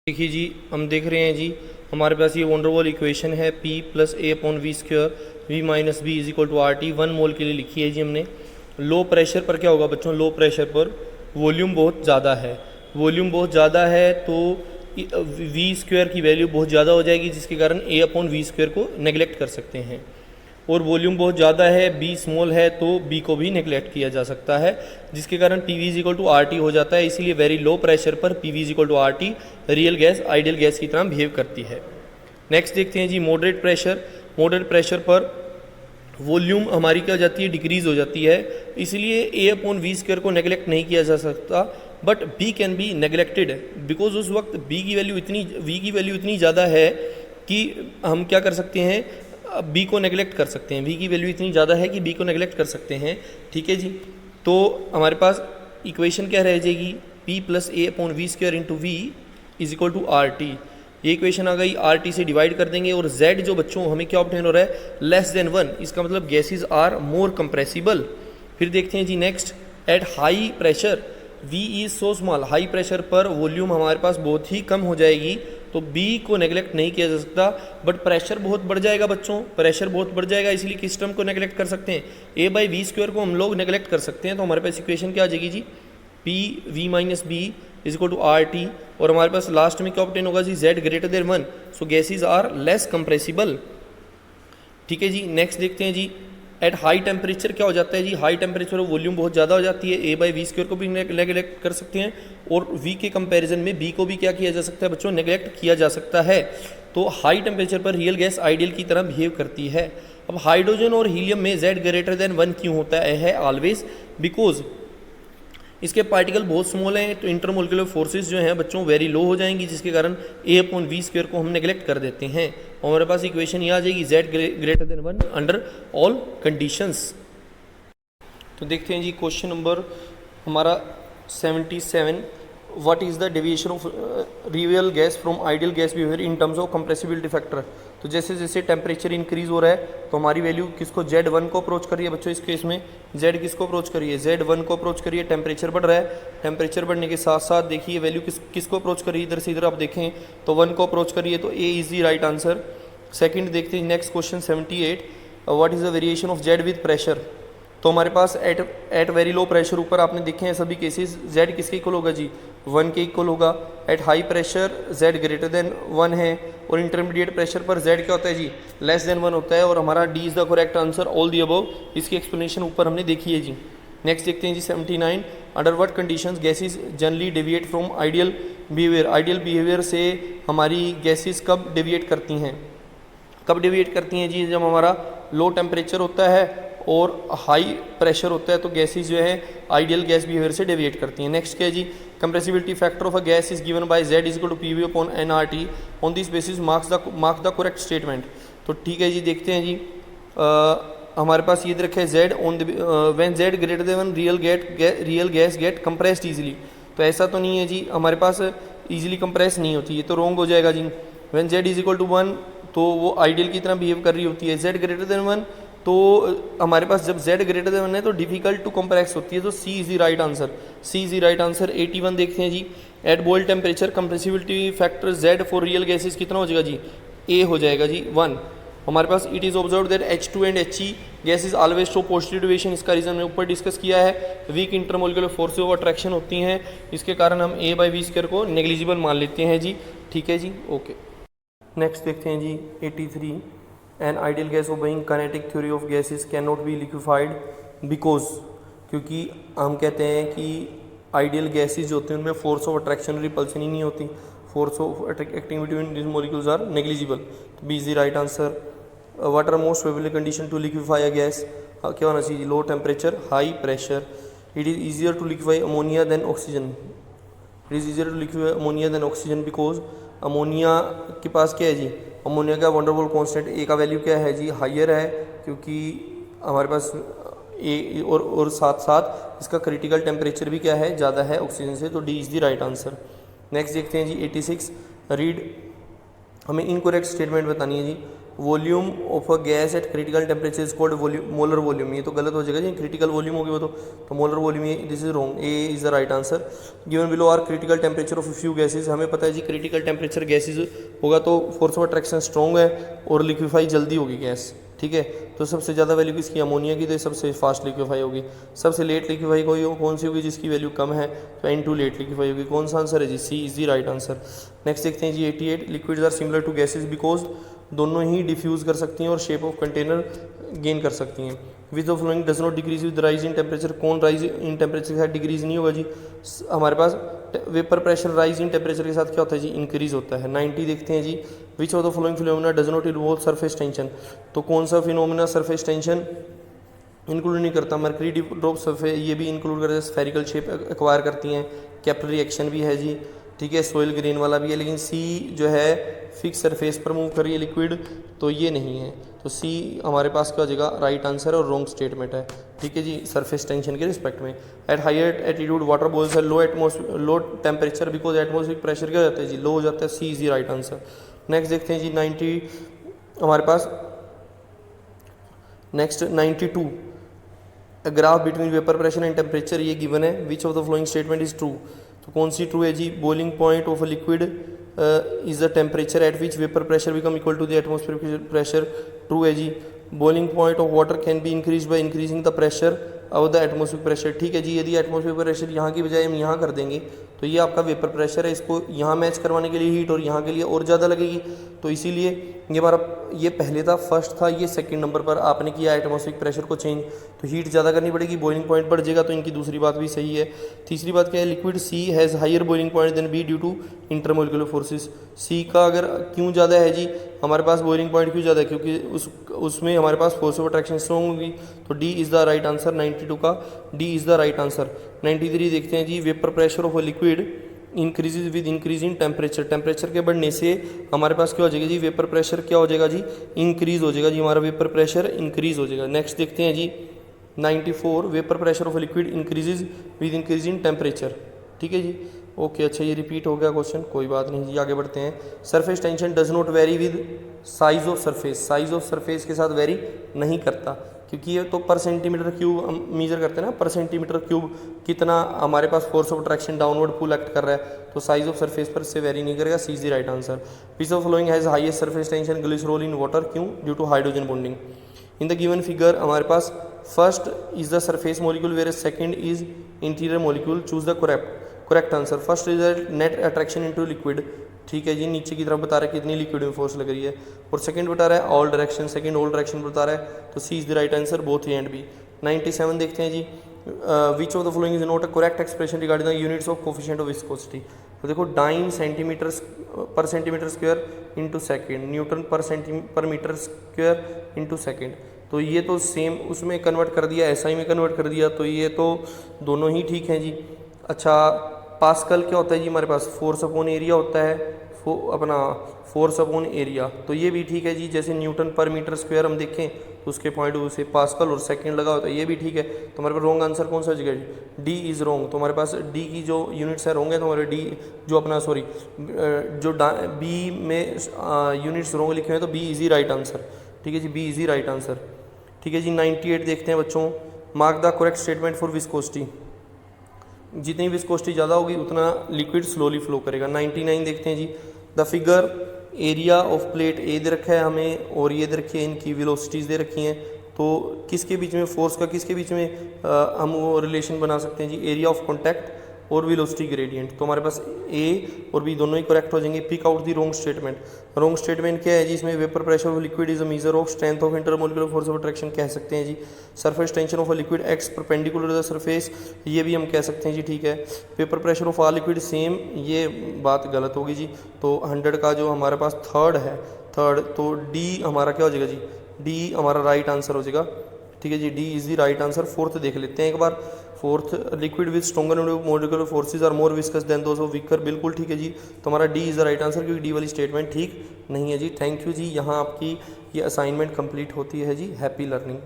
देखिए जी, हम देख रहे हैं जी हमारे पास ये वंडरवॉल इक्वेशन है P plus a upon v square v minus B is equal to R T 1 mole के लिए लिखी है जी हमने। लो प्रेशर पर क्या होगा बच्चों, लो प्रेशर पर वॉल्यूम बहुत ज़्यादा है, वॉल्यूम बहुत ज़्यादा है तो वी स्क्वायर की वैल्यू बहुत ज़्यादा हो जाएगी, जिसके कारण ए अपॉन वी स्क्वायर को नेगलेक्ट कर सकते हैं। और वॉल्यूम बहुत ज़्यादा है, बी स्मॉल है तो बी को भी नेगलेक्ट किया जा सकता है, जिसके कारण P V is equal to R T हो जाता है। इसीलिए वेरी लो प्रेशर पर P V is equal to R T real gas ideal gas की तरह बिहेव करती है। नेक्स्ट देखते हैं जी मॉडरेट प्रेशर। मॉडरेट प्रेशर पर वॉल्यूम हमारी क्या हो जाती है, डिक्रीज हो जाती है, इसलिए ए अपॉन वी स्क्वायर को नेगलेक्ट नहीं किया जा सकता, but b can be neglected because उस वक्त वी की वैल्यू इतनी ज़्यादा है कि हम क्या कर सकते हैं, बी को नेगलेक्ट कर सकते हैं। वी की वैल्यू इतनी ज़्यादा है कि बी को नेगलेक्ट कर सकते हैं। ठीक है जी, तो हमारे पास इक्वेशन क्या रह जाएगी, P plus a upon v square into v is equal to R T. ये इक्वेशन आ गई, आर टी से डिवाइड कर देंगे और z जो बच्चों हमें क्या ऑब्टेन हो रहा है, लेस देन 1, इसका मतलब गैसेज आर मोर कंप्रेसिबल। फिर देखते हैं जी next, at high pressure v is so small. High pressure पर वॉल्यूम हमारे पास बहुत ही कम हो जाएगी, तो b को नेगलेक्ट नहीं किया जा सकता, बट प्रेशर बहुत बढ़ जाएगा बच्चों, प्रेशर बहुत बढ़ जाएगा, इसलिए किस टर्म को नेगलेक्ट कर सकते हैं, a बाई वी स्क्वायर को हम लोग नेगलेक्ट कर सकते हैं। तो हमारे पास इक्वेशन क्या आ जाएगी जी, P V minus B is equal to R T, और हमारे पास लास्ट में क्या ऑब्टेन होगा जी, z greater than 1, so gases are less compressible. ठीक है जी, नेक्स्ट देखते हैं जी, एट हाई टेम्परेचर क्या हो जाता है जी, हाई टेम्परेचर वॉल्यूम बहुत ज़्यादा हो जाती है, ए बाई वी स्क्वायर को भी नेगलेक्ट कर सकते हैं, और वी के कंपैरिजन में बी को भी क्या किया जा सकता है बच्चों, नेगलेक्ट किया जा सकता है। तो हाई टेम्परेचर पर रियल गैस आइडियल की तरह बिहेव करती है। अब हाइड्रोजन और हीलियम में z ग्रेटर देन 1 क्यों होता है ऑलवेज, बिकॉज इसके पार्टिकल बहुत स्मॉल हैं, तो इंटरमोलिकुलर फोर्सेस जो हैं बच्चों वेरी लो हो जाएंगी, जिसके कारण ए अपॉन वी स्क्वायर को हम नेगलेक्ट कर देते हैं, और हमारे पास इक्वेशन ये आ जाएगी z greater than 1 under all conditions. तो देखते हैं जी क्वेश्चन नंबर हमारा 77, what is the deviation of real gas from ideal gas behaviour in terms of compressibility factor. तो जैसे जैसे टेम्परेचर इंक्रीज हो रहा है तो हमारी वैल्यू किसको, Z1 को अप्रोच करिए बच्चों, इस केस में Z किसको अप्रोच करिए, Z1 को अप्रोच करिए। टेम्परेचर बढ़ रहा है, टेम्परेचर बढ़ने के साथ साथ देखिए वैल्यू किसको अप्रोच करिए, इधर से इधर आप देखें तो 1 को अप्रोच करिए, तो A is the right answer. Second देखते हैं next question 78, what is the variation of Z with pressure. तो हमारे पास एट वेरी लो प्रेशर, ऊपर आपने देखे हैं सभी केसेस, Z किसके इक्वल होगा जी, 1 के इक्वल होगा। Eight high pressure Z greater than 1 है, और इंटरमीडिएट प्रेशर पर Z क्या होता है जी, लेस देन 1 होता है, और हमारा D is the correct answer, all the above. इसकी एक्सप्लेनेशन ऊपर हमने देखी है जी। नेक्स्ट देखते हैं जी 79, under what conditions gases generally deviate from ideal behaviour. Ideal behaviour से हमारी गैसेज कब डेविएट करती हैं, कब डेविएट करती हैं जी, जब हमारा लो टेम्परेचर होता है और हाई प्रेशर होता है, तो गैसेज जो है आइडियल गैस बिहेवियर से डेविएट करती हैं। नेक्स्ट क्या है जी, compressibility factor of a gas is given by Z is equal to PV upon NRT, on this basis mark the correct statement. तो ठीक है जी, देखते हैं जी, हमारे पास ये रखा है Z on when Z greater than 1 real gas get compressed easily. तो ऐसा तो नहीं है जी, हमारे पास इजीली कंप्रेस नहीं होती, ये तो रॉन्ग हो जाएगा जी। When Z is equal to 1 तो वो आइडियल की तरह बिहेव कर रही होती है, Z ग्रेटर देन 1 तो हमारे पास जब Z ग्रेटर देन 1 है तो डिफिकल्ट टू कंप्रेस होती है, तो C is the right answer, C is the right answer. 81 देखते हैं जी, at Boyle temperature compressibility factor Z for real gases कितना हो जाएगा जी, ए हो जाएगा जी 1। हमारे पास it is observe that H2 and He gases always show positive deviation, इसका रीजन मैंने ऊपर डिस्कस किया है, weak intermolecular force of attraction होती हैं, इसके कारण हम A बाई वी स्क्वायर को नेग्लिजिबल मान लेते हैं जी। ठीक है जी, ओके। नेक्स्ट देखते हैं जी 83, an ideal gas obeying kinetic theory of gases can not be liquefied because, क्योंकि हम कहते हैं कि आइडियल गैसेज जो होते हैं उनमें फोर्स ऑफ अट्रैक्शन रिपल्सन ही नहीं होती, force of acting between this molecules are negligible, b is the right answer. What are most favourable condition to liquefy a gas, क्या होना चाहिए, low temperature high pressure. It is easier to liquefy ammonia than oxygen, it is easier to liquefy ammonia than oxygen because ammonia के पास क्या है जी, ammonia का van der Waal constant a का वैल्यू क्या है जी, हायर है, क्योंकि हमारे पास ए और साथ साथ इसका क्रिटिकल टेम्परेचर भी क्या है, ज़्यादा है ऑक्सीजन से, तो D is the right answer. Next देखते हैं जी 86, रीड, हमें इनकरेक्ट स्टेटमेंट बतानी है जी। Volume of a gas at critical temperature is called molar volume. ये तो गलत हो जाएगा जी, क्रिटिकल वॉल्यूम होगी वो तो मोलर वॉल्यूम, ये this is wrong, a is the right answer. Given below are critical temperature of few gases, हमें पता है जी क्रिटिकल टेम्परेचर गैसेज होगा तो फोर्स ऑफ अट्रैक्शन स्ट्रॉन्ग है और लिक्विफाई जल्दी होगी गैस, ठीक है। तो सबसे ज़्यादा वैल्यू किसकी, अमोनिया की, तो सबसे फास्ट लिक्विफाई होगी। सबसे लेट लिक्विफाई कौन सी होगी, जिसकी वैल्यू कम है, तो N2 लेट लिक्विफाई होगी। कौन सा आंसर है जी, C is the right answer. Next देखते हैं जी 88, liquids are similar to gases because, दोनों ही डिफ्यूज़ कर सकती हैं और शेप ऑफ कंटेनर गेन कर सकती हैं। Which of flowing does not decrease with rise in temperature, कौन राइज इन टेम्परेचर के साथ डिक्रीज नहीं होगा जी, हमारे पास vapour pressure rise in temperature के साथ क्या होता है जी, इंक्रीज होता है। 90 देखते हैं जी, which of the flowing phenomena does not involve surface tension, तो कौन सा फिनोमेना सरफेस टेंशन इंक्लूड नहीं करता। मर्करी ड्रॉप सरफेस ये भी इंक्लूड करता है, स्फेरिकल शेप एक्वायर करती हैं, कैपिलरी एक्शन भी है जी, ठीक है, सोइल ग्रेन वाला भी है, लेकिन सी जो है फिक्स सरफेस पर मूव कर रही है लिक्विड, तो ये नहीं है। तो सी हमारे पास क्या हो जाएगा, राइट आंसर और रॉन्ग स्टेटमेंट है, ठीक है जी, सरफेस टेंशन के रिस्पेक्ट में। At higher attitude water boils है low temperature because atmospheric pressure क्या हो जाता है जी, लो हो जाता है, C is the right answer. Next देखते हैं जी 90 हमारे पास, next 92, graph between vapour pressure and temperature ये गिवन है, which of the flowing statement is true, तो कौन सी ट्रू है जी, boiling point of a liquid is the temperature at which vapour pressure become equal to the atmospheric pressure, true है जी। Boiling point of water can be increase by increasing the pressure of the atmospheric pressure, ठीक है जी। यदि atmospheric pressure यहाँ की बजाय हम यहाँ कर देंगे तो ये आपका वेपर प्रेशर है, इसको यहाँ मैच करवाने के लिए हीट और यहाँ के लिए और ज़्यादा लगेगी, तो इसीलिए ये हमारा ये पहले था, फर्स्ट था, ये सेकंड नंबर पर आपने किया एटमॉस्फेरिक प्रेशर को चेंज, तो हीट ज़्यादा करनी पड़ेगी, बॉइलिंग पॉइंट बढ़ जाएगा, तो इनकी दूसरी बात भी सही है। तीसरी बात क्या है, liquid C has higher boiling point than B due to intermolecular forces, C का अगर क्यों ज़्यादा है जी, हमारे पास बॉइलिंग पॉइंट क्यों ज़्यादा है, क्योंकि उसमें हमारे पास फोर्स ऑफ अट्रैक्शन स्ट्रॉन्ग होगी, तो D is the right answer. 92 का D is the right answer. 93 देखते हैं जी, vapour pressure of a liquid increases with increase in temperature, temperature के बढ़ने से हमारे पास क्या हो जाएगा जी, वेपर प्रेशर क्या हो जाएगा जी, इंक्रीज हो जाएगा जी, हमारा वेपर प्रेशर इंक्रीज हो जाएगा। नेक्स्ट देखते हैं जी 94, vapour pressure of liquid increases with increase in temperature, ठीक है जी, ओके। अच्छा ये रिपीट हो गया क्वेश्चन, कोई बात नहीं जी, आगे बढ़ते हैं। Surface tension does not very with size of surface, size of surface के साथ वेरी नहीं करता, क्योंकि ये तो पर सेंटीमीटर क्यूब हम मेजर करते हैं ना, पर सेंटीमीटर क्यूब कितना हमारे पास force of attraction downward pull act कर रहा है, तो साइज ऑफ सरफेस पर से वेरी नहीं करेगा, C is the right answer. Which of following has highest surface tension, glycerol in water, क्यों, due to hydrogen bonding. In the given figure हमारे पास first is the surface molecule where second is interior molecule, choose the correct answer. First result net attraction into liquid, ठीक है जी, नीचे की तरफ बता रहा है कितनी लिक्विड में फोर्स लग रही है, और सेकंड बता रहा है all direction, second all direction बता रहा है, तो C is the right answer both A and B. 97 देखते हैं जी, which of the following is not a correct expression regarding the units of coefficient of viscosity, तो देखो dyne centimetre per centimetre square into second, newton per metre square into second, तो ये तो same उसमें convert कर दिया, SI में convert कर दिया, तो ये तो दोनों ही ठीक हैं जी। अच्छा पास्कल क्या होता है जी, हमारे पास फोर्स अपॉन एरिया होता है, अपना फोर्स अपॉन एरिया, तो ये भी ठीक है जी। जैसे न्यूटन पर मीटर स्क्वायर हम देखें तो उसके पॉइंट से पास्कल और सेकंड लगा होता है, ये भी ठीक है। तो हमारे पास रॉन्ग आंसर कौन सा हो जाएगा, डी इज़ रॉन्ग, तो हमारे पास डी की जो यूनिट्स है रॉन्ग है, तो हमारे डी जो अपना सॉरी जो बी में यूनिट्स रॉन्ग लिखे हैं, तो बी इज़ राइट आंसर, ठीक है जी, बी इज़ राइट आंसर, ठीक है जी। 98 देखते हैं बच्चों, mark the correct statement for viscosity, जितनी विस्कोसिटी ज़्यादा होगी उतना लिक्विड स्लोली फ्लो करेगा। 99 देखते हैं जी, the figure area of plate A दे रखा है हमें और ये दे रखी है, इनकी वेलोसिटीज़ दे रखी हैं, तो किसके बीच में फोर्स का किसके बीच में हम वो रिलेशन बना सकते हैं जी, एरिया ऑफ कॉन्टैक्ट और वेलोसिटी ग्रेडियंट, तो हमारे पास ए और बी दोनों ही करेक्ट हो जाएंगे। Pick out the wrong statement, wrong statement क्या है जी, इसमें vapour pressure of liquid is a measure of strength of intermolecular force of attraction कह सकते हैं जी। Surface tension of a liquid acts perpendicular the surface, ये भी हम कह सकते हैं जी, ठीक है। Vapour pressure of all liquid same, ये बात गलत होगी जी, तो 100 का जो हमारे पास थर्ड है, तो डी हमारा क्या हो जाएगा जी, डी हमारा राइट आंसर हो जाएगा, ठीक है जी, D is the right answer. Fourth देख लेते हैं एक बार, fourth liquid with stronger molecular forces are more viscous than those of weaker, बिल्कुल ठीक है जी, तो हमारा D is the right answer, क्योंकि डी वाली स्टेटमेंट ठीक नहीं है जी। थैंक यू जी, यहाँ आपकी ये असाइनमेंट कंप्लीट होती है जी, हैप्पी लर्निंग।